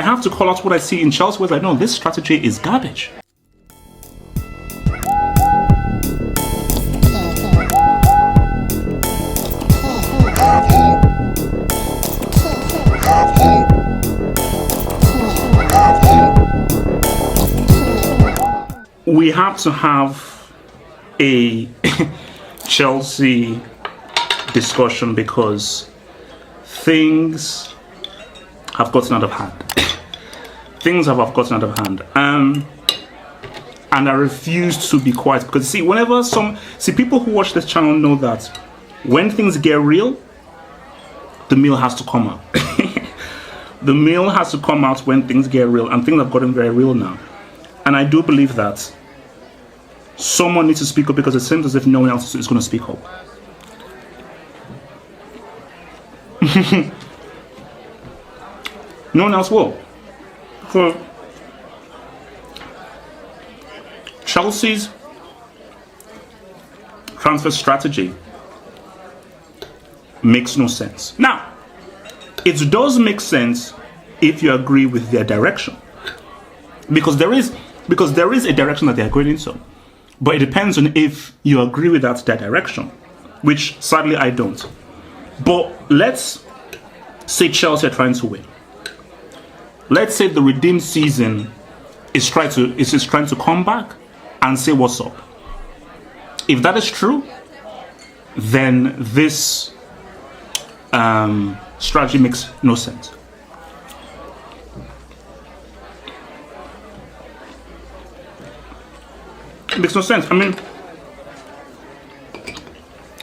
have to call out what I see in Chelsea where I know this strategy is garbage. We have to have a Chelsea discussion because things have gotten out of hand. Things have gotten out of hand. And I refuse to be quiet because see, whenever people who watch this channel know that when things get real, the meal has to come out. The meal has to come out when things get real, and things have gotten very real now. And I do believe that someone needs to speak up because it seems as if no one else is going to speak up. No one else will. For Chelsea's transfer strategy makes no sense. Now, it does make sense if you agree with their direction, because there is a direction that they are going into. But it depends on if you agree with that direction, which sadly I don't. But let's say Chelsea are trying to win. Let's say the redeemed season is trying to come back and say what's up. If that is true, then this strategy makes no sense. It makes no sense. I mean,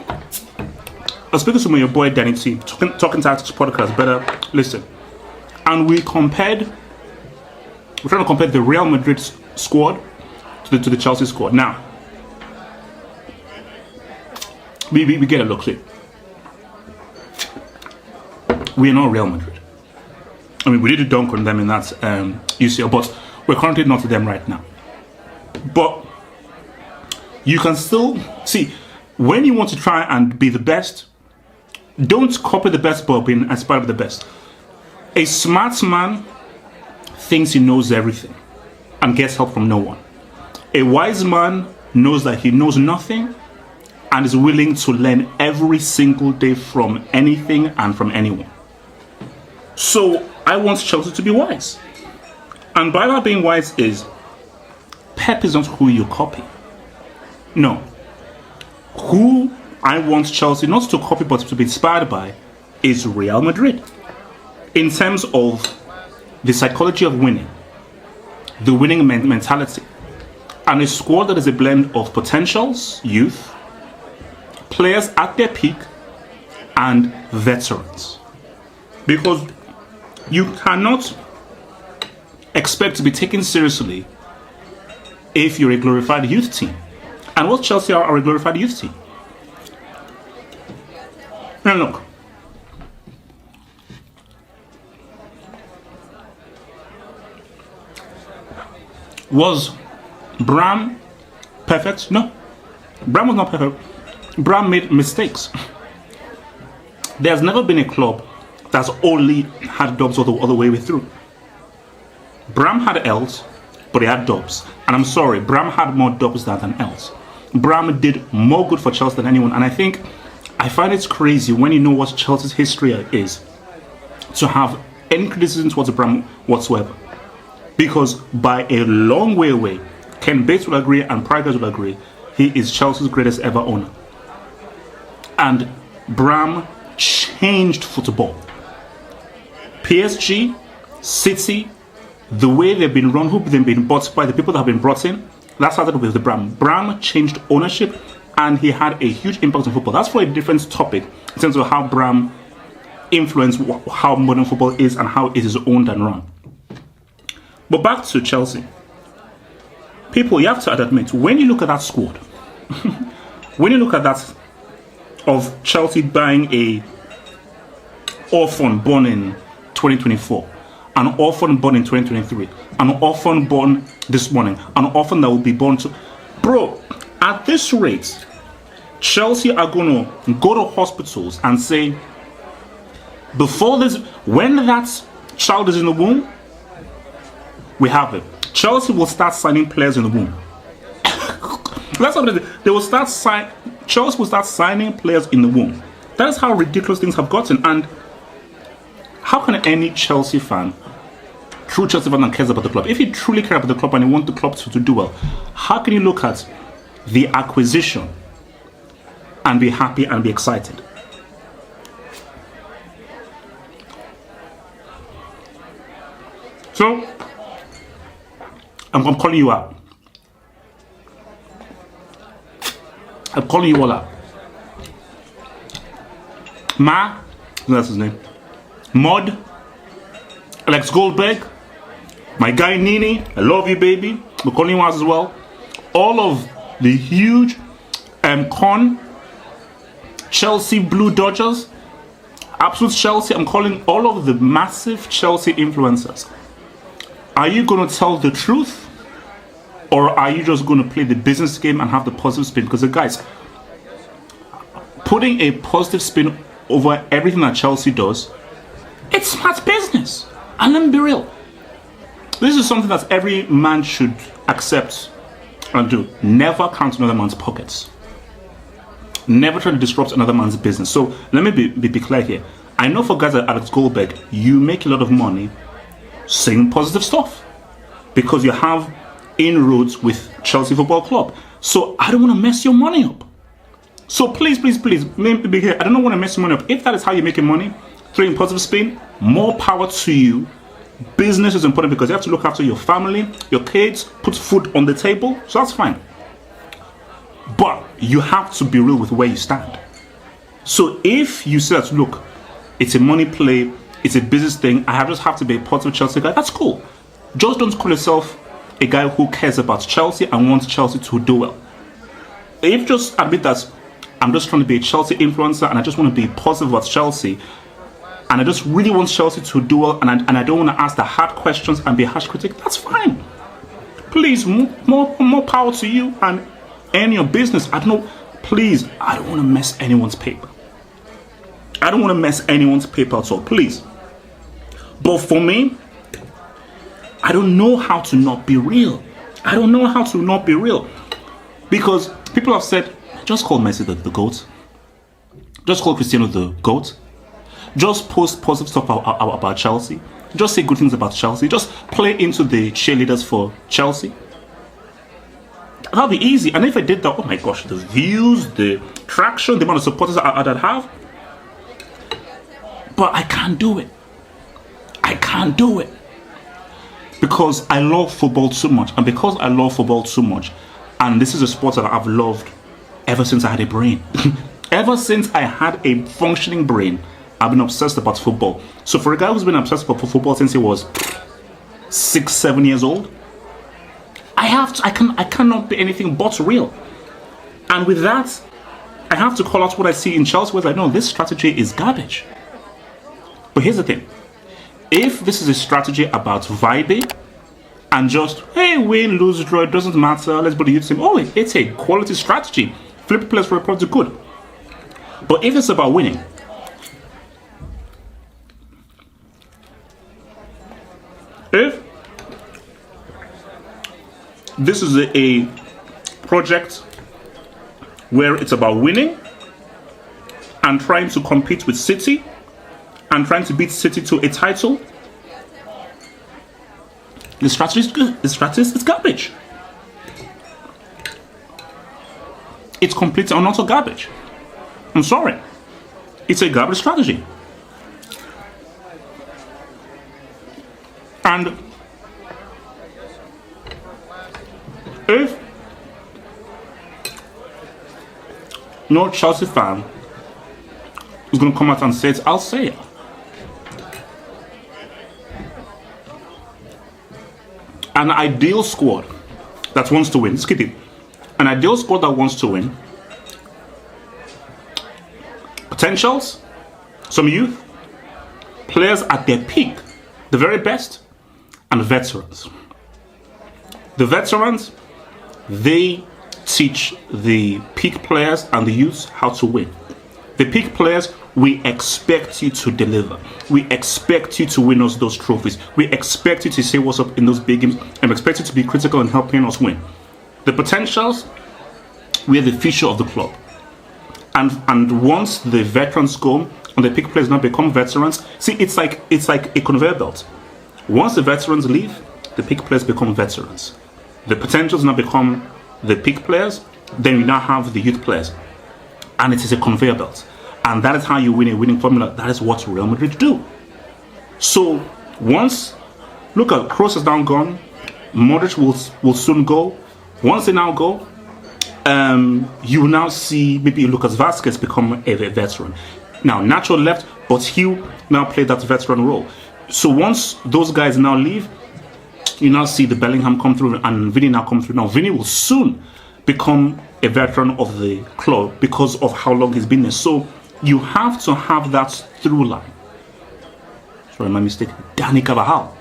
I was speaking to your boy Danny T, talking tactics podcast, better listen. And we're trying to compare the Real Madrid squad to the Chelsea squad. Now, we get a look here. We are not Real Madrid. I mean, we did a dunk on them in that UCL, but we're currently not to them right now. But you can still see, when you want to try and be the best, don't copy the best but be inspired by the best. A smart man thinks he knows everything and gets help from no one. A wise man knows that he knows nothing and is willing to learn every single day from anything and from anyone. So I want Chelsea to be wise. And by that being wise is, Pep is not who you copy. No. Who I want Chelsea not to copy but to be inspired by is Real Madrid. In terms of the psychology of winning, the winning mentality, and a squad that is a blend of potentials, youth, players at their peak, and veterans. Because you cannot expect to be taken seriously if you're a glorified youth team. And what Chelsea are a glorified youth team. Now look. Was Bram perfect? No. Bram was not perfect. Bram made mistakes. There's never been a club that's only had dubs all the way through. Bram had L's, but he had dubs. And I'm sorry, Bram had more dubs than L's. Bram did more good for Chelsea than anyone. And I find it crazy when you know what Chelsea's history is to have any criticism towards Bram whatsoever. Because by a long way away, Ken Bates will agree and Prigers will agree, he is Chelsea's greatest ever owner. And Bram changed football. PSG, City, the way they've been run, who they've been bought by, the people that have been brought in, that started with the Bram. Bram changed ownership and he had a huge impact on football. That's for a different topic in terms of how Bram influenced how modern football is and how it is owned and run. But back to Chelsea. People, you have to admit, when you look at that squad, when you look at that of Chelsea buying a orphan born in 2024, an orphan born in 2023, an orphan born this morning, an orphan that will be born to... Bro, at this rate, Chelsea are going to go to hospitals and say, before this, when that child is in the womb, we have it. Chelsea will start signing players in the womb. That's what they will start Chelsea will start signing players in the womb. That is how ridiculous things have gotten. And how can any Chelsea fan, true Chelsea fan that cares about the club, if you truly care about the club and you want the club to do well, how can you look at the acquisition and be happy and be excited? So, I'm calling you out. I'm calling you all out. That's his name. Mod, Alex Goldberg, my guy Nini, I love you, baby. We're calling you out as well. All of the huge Chelsea Blue Dodgers, absolute Chelsea. I'm calling all of the massive Chelsea influencers. Are you going to tell the truth, or are you just going to play the business game and have the positive spin? Because guys, putting a positive spin over everything that Chelsea does, it's smart business. And let me be real. This is something that every man should accept and do. Never count another man's pockets. Never try to disrupt another man's business. So let me be clear here. I know for guys like Alex Goldberg, you make a lot of money saying positive stuff because you have inroads with Chelsea Football Club. So I don't want to mess your money up. So please, let me be here. I don't want to mess your money up. If that is how you're making money, throwing positive spin, more power to you. Business is important because you have to look after your family, your kids, put food on the table. So that's fine. But you have to be real with where you stand. So if you say that, look, it's a money play, it's a business thing, I just have to be a positive Chelsea guy, that's cool. Just don't call yourself a guy who cares about Chelsea and wants Chelsea to do well. If you just admit that I'm just trying to be a Chelsea influencer and I just want to be positive about Chelsea and I just really want Chelsea to do well and I don't want to ask the hard questions and be a harsh critic, that's fine. Please, more power to you and your business. I don't know, please, I don't want to mess anyone's paper. I don't want to mess anyone's paper at all, please. But for me, I don't know how to not be real. I don't know how to not be real. Because people have said, just call Messi the GOAT. Just call Cristiano the GOAT. Just post positive stuff about Chelsea. Just say good things about Chelsea. Just play into the cheerleaders for Chelsea. That'll be easy. And if I did that, oh my gosh, the views, the traction, the amount of supporters I'd have. But I can't do it. I can't do it. Because I love football too much. And because I love football too much, and this is a sport that I've loved ever since I had a brain. Ever since I had a functioning brain, I've been obsessed about football. So for a guy who's been obsessed about football since he was 6-7 years old, I cannot be anything but real. And with that, I have to call out what I see in Chelsea where I know this strategy is garbage. But here's the thing. If this is a strategy about vibing and just, hey, win, lose, draw, it doesn't matter, let's put the youth team. Oh, it's a quality strategy. Flip players for a product good. But if it's about winning, if this is a project where it's about winning and trying to compete with City and trying to beat City to a title, the strategy is good. The strategy is garbage. It's completely and utter garbage. I'm sorry. It's a garbage strategy. And if no Chelsea fan is going to come out and say it, I'll say it. An ideal squad that wants to win. Let's keep it. An ideal squad that wants to win. Potentials, some youth, players at their peak, the very best, and veterans. The veterans, they teach the peak players and the youths how to win. The peak players, we expect you to deliver. We expect you to win us those trophies. We expect you to say what's up in those big games, and we expect you to be critical in helping us win. The potentials, we are the future of the club. And once the veterans go and the peak players now become veterans, see, it's like a conveyor belt. Once the veterans leave, the peak players become veterans. The potentials now become the peak players, then you now have the youth players. And it is a conveyor belt. And that is how you win a winning formula. That is what Real Madrid do. So once, look at Kroos is now gone, Modric will soon go. Once they now go, you will now see maybe Lucas Vazquez become a veteran. Now, Nacho left, but he now played that veteran role. So once those guys now leave, you now see the Bellingham come through and Vinny now come through. Now, Vinny will soon become a veteran of the club because of how long he's been there. So you have to have that through line. Sorry, my mistake. Dani Carvajal.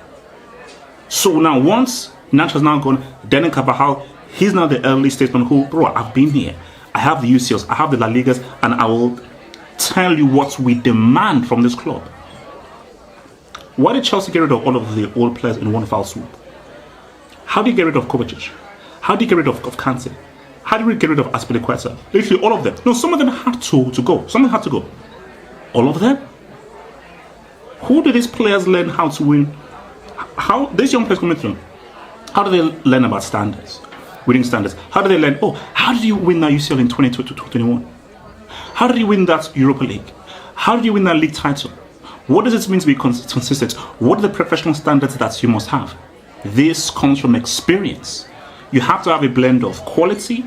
So now once Nacho's now gone, Dani Carvajal, he's now the early statesman who, bro, I've been here. I have the UCLs, I have the La Ligas, and I will tell you what we demand from this club. Why did Chelsea get rid of all of the old players in one foul swoop? How do you get rid of Kovacic? How do you get rid of Kante? How do we get rid of Azpilicueta? Literally all of them. No, some of them had to go. Some of them had to go. All of them? Who do these players learn how to win? How these young players coming through? How do they learn about standards? Winning standards. How do they learn? Oh, how did you win that UCL in 2021? How did you win that Europa League? How did you win that league title? What does it mean to be consistent? What are the professional standards that you must have? This comes from experience. You have to have a blend of quality,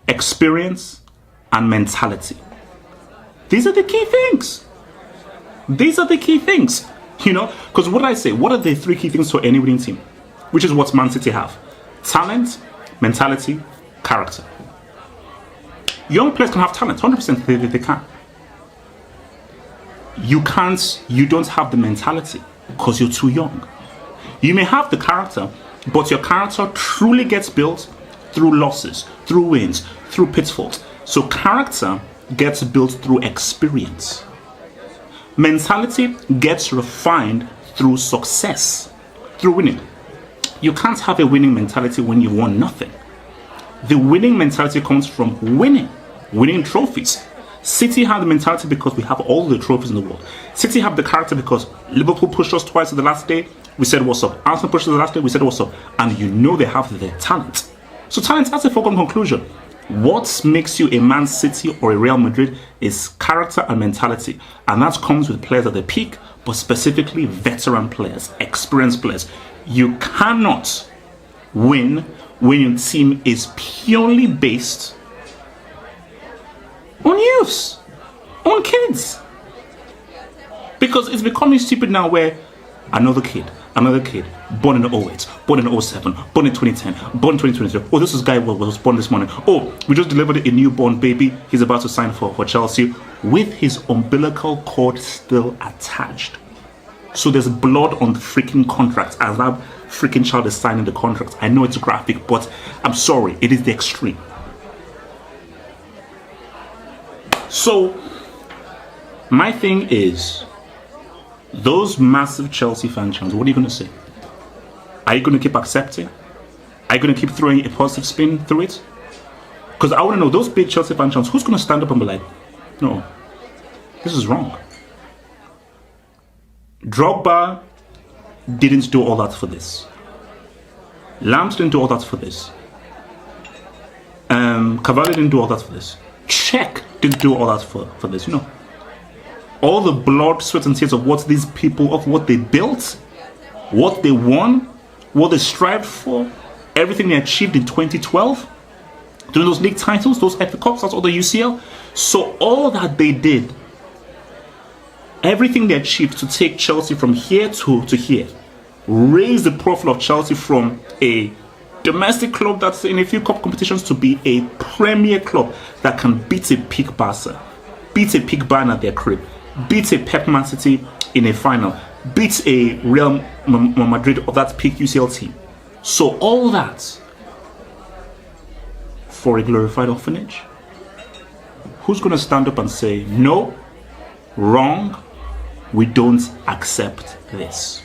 experience, and mentality. These are the key things. These are the key things. You know, because what did I say? What are the three key things for any winning team? Which is what Man City have. Talent, mentality, character. Young players can have talent, 100% they can. You don't have the mentality because you're too young. You may have the character, but your character truly gets built through losses, through wins, through pitfalls. So character gets built through experience. Mentality gets refined through success, through winning. You can't have a winning mentality when you've won nothing. The winning mentality comes from winning trophies. City have the mentality because we have all the trophies in the world. City have the character because Liverpool pushed us twice at the last day. We said what's up. Arsenal pushed us the last day. We said what's up. And you know they have the talent. So talent, that's a foregone conclusion. What makes you a Man City or a Real Madrid is character and mentality. And that comes with players at the peak, but specifically veteran players, experienced players. You cannot win when your team is purely based on youths, on kids. Because it's becoming stupid now where another kid, born in 08, born in 07, born in 2010, born in 2023. Oh, this guy was born this morning. Oh, we just delivered a newborn baby. He's about to sign for Chelsea with his umbilical cord still attached. So there's blood on the freaking contract as that freaking child is signing the contract. I know it's graphic, but I'm sorry, it is the extreme. So my thing is, those massive Chelsea fan chants, what are you going to say? Are you going to keep accepting? Are you going to keep throwing a positive spin through it? Because I want to know, those big Chelsea fan chants, who's going to stand up and be like, no, this is wrong. Drogba didn't do all that for this. Lamps didn't do all that for this. Cavalli didn't do all that for this. Czech didn't do all that for this, you know. All the blood, sweat and tears of what these people, of what they built, what they won, what they strived for, everything they achieved in 2012, doing those league titles, those FA Cups, that's all the UCL. So all that they did, everything they achieved to take Chelsea from here to here, raise the profile of Chelsea from a domestic club that's in a few cup competitions to be a premier club that can beat a peak Barca, beat a peak Bayern at their crib, beat a Pep Man City in a final, beat a Real Madrid of that peak UCL team. So all that for a glorified orphanage? who's going to stand up and say, no, wrong, we don't accept this?